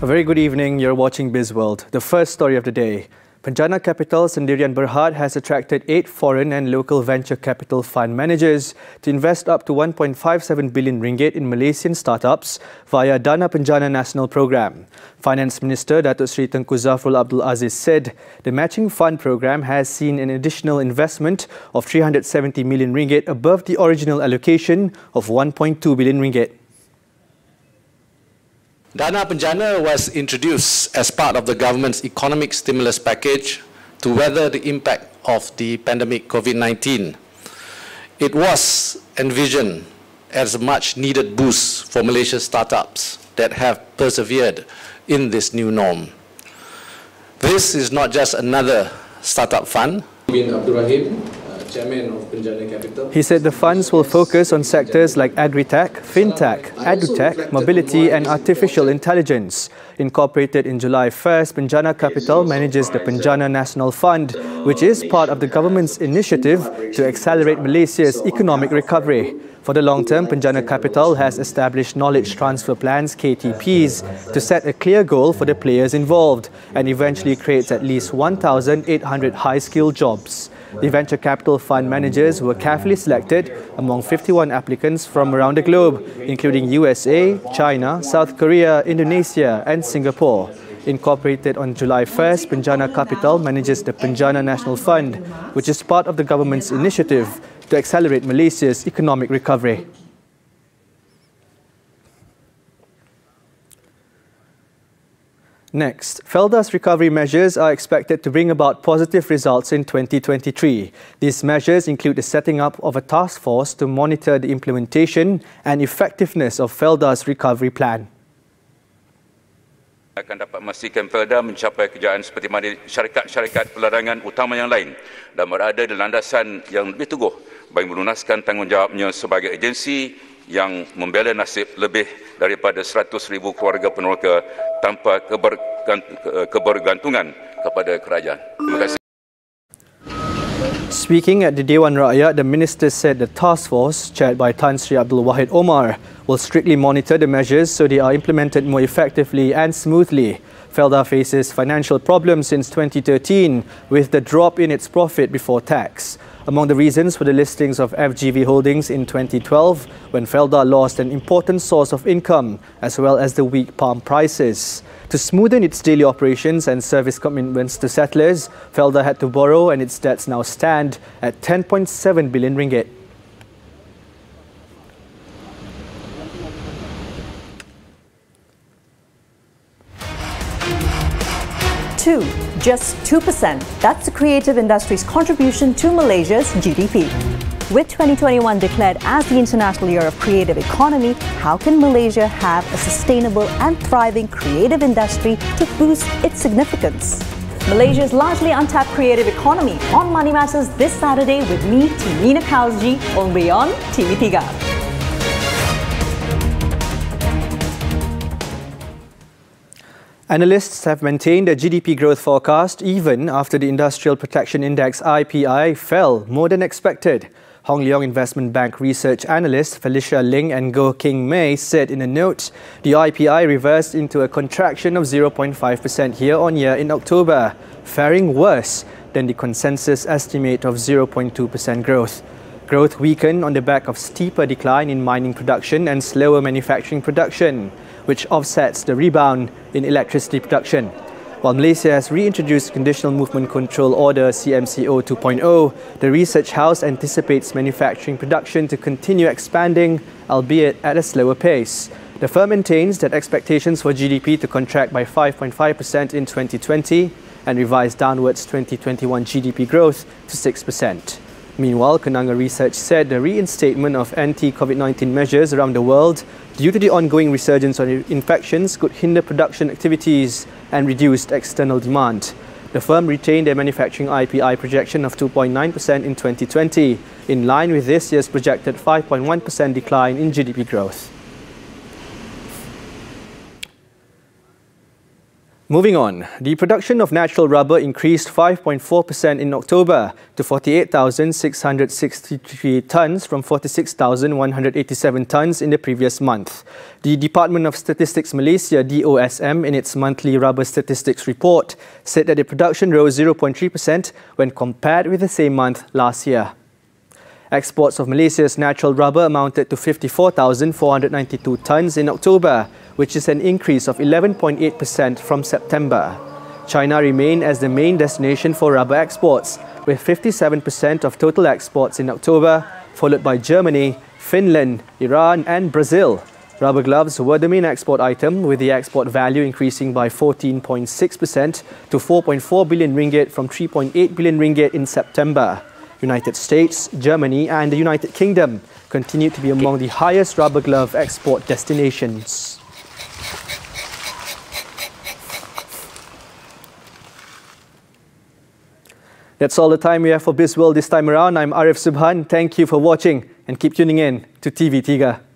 A very good evening. You're watching Bizworld. The first story of the day. Penjana Capital Sendirian Berhad has attracted 8 foreign and local venture capital fund managers to invest up to 1.57 billion ringgit in Malaysian startups via Dana Penjana Nasional program. Finance Minister Datuk Seri Tengku Zafrul Abdul Aziz said the matching fund program has seen an additional investment of 370 million ringgit above the original allocation of 1.2 billion ringgit. Dana Penjana was introduced as part of the government's economic stimulus package to weather the impact of the pandemic COVID-19. It was envisioned as a much-needed boost for Malaysia's startups that have persevered in this new norm. This is not just another startup fund. Chairman of Penjana Capital. He said the funds will focus on sectors like agri-tech, fintech, edutech, mobility and artificial intelligence. Incorporated in July 1st, Penjana Capital manages the Penjana Nasional Fund, which is part of the government's initiative to accelerate Malaysia's economic recovery. For the long term, Penjana Capital has established knowledge transfer plans, KTPs, to set a clear goal for the players involved and eventually creates at least 1,800 high-skilled jobs. The venture capital fund managers were carefully selected among 51 applicants from around the globe, including USA, China, South Korea, Indonesia and Singapore. Incorporated on July 1st, Penjana Capital manages the Penjana Nasional Fund, which is part of the government's initiative to accelerate Malaysia's economic recovery. Next, Felda's recovery measures are expected to bring about positive results in 2023. These measures include the setting up of a task force to monitor the implementation and effectiveness of Felda's recovery plan. Akan dapat memastikan Felda mencapai kejayaan seperti mana syarikat-syarikat peladangan utama yang lain dan berada di landasan yang lebih teguh bagi melunaskan tanggungjawabnya sebagai agensi yang membela nasib lebih daripada 100,000 keluarga peneroka tanpa kebergantungan kepada kerajaan. Terima kasih. Speaking at the Dewan Rakyat, the minister said the task force, chaired by Tan Sri Abdul Wahid Omar, will strictly monitor the measures so they are implemented more effectively and smoothly. Felda faces financial problems since 2013 with the drop in its profit before tax. Among the reasons were the listings of FGV holdings in 2012, when Felda lost an important source of income, as well as the weak palm prices. To smoothen its daily operations and service commitments to settlers, Felda had to borrow and its debts now stand at 10.7 billion ringgit. Just 2%. That's the creative industry's contribution to Malaysia's GDP. With 2021 declared as the International Year of Creative Economy, how can Malaysia have a sustainable and thriving creative industry to boost its significance? Malaysia's largely untapped creative economy on Money Matters this Saturday with me, Timina Kausji, only on TV3. Analysts have maintained a GDP growth forecast even after the Industrial Protection Index IPI fell more than expected. Hong Leong Investment Bank research analyst Felicia Ling and Goh King Mei said in a note the IPI reversed into a contraction of 0.5% year-on-year in October, faring worse than the consensus estimate of 0.2% growth. Growth weakened on the back of steeper decline in mining production and slower manufacturing production, which offsets the rebound in electricity production. While Malaysia has reintroduced Conditional Movement Control Order CMCO 2.0, the research house anticipates manufacturing production to continue expanding, albeit at a slower pace. The firm maintains that expectations for GDP to contract by 5.5% in 2020 and revise downwards 2021 GDP growth to 6%. Meanwhile, Kenanga Research said the reinstatement of anti-COVID-19 measures around the world due to the ongoing resurgence of infections could hinder production activities and reduced external demand. The firm retained a manufacturing IPI projection of 2.9% in 2020, in line with this year's projected 5.1% decline in GDP growth. Moving on, the production of natural rubber increased 5.4% in October to 48,663 tonnes from 46,187 tonnes in the previous month. The Department of Statistics Malaysia (DOSM) in its monthly rubber statistics report said that the production rose 0.3% when compared with the same month last year. Exports of Malaysia's natural rubber amounted to 54,492 tonnes in October, which is an increase of 11.8% from September. China remained as the main destination for rubber exports, with 57% of total exports in October, followed by Germany, Finland, Iran and Brazil. Rubber gloves were the main export item, with the export value increasing by 14.6% to 4.4 billion ringgit from 3.8 billion ringgit in September. United States, Germany and the United Kingdom continue to be among the highest rubber glove export destinations. That's all the time we have for Bizworld this time around. I'm Arief Subhan. Thank you for watching and keep tuning in to TV3.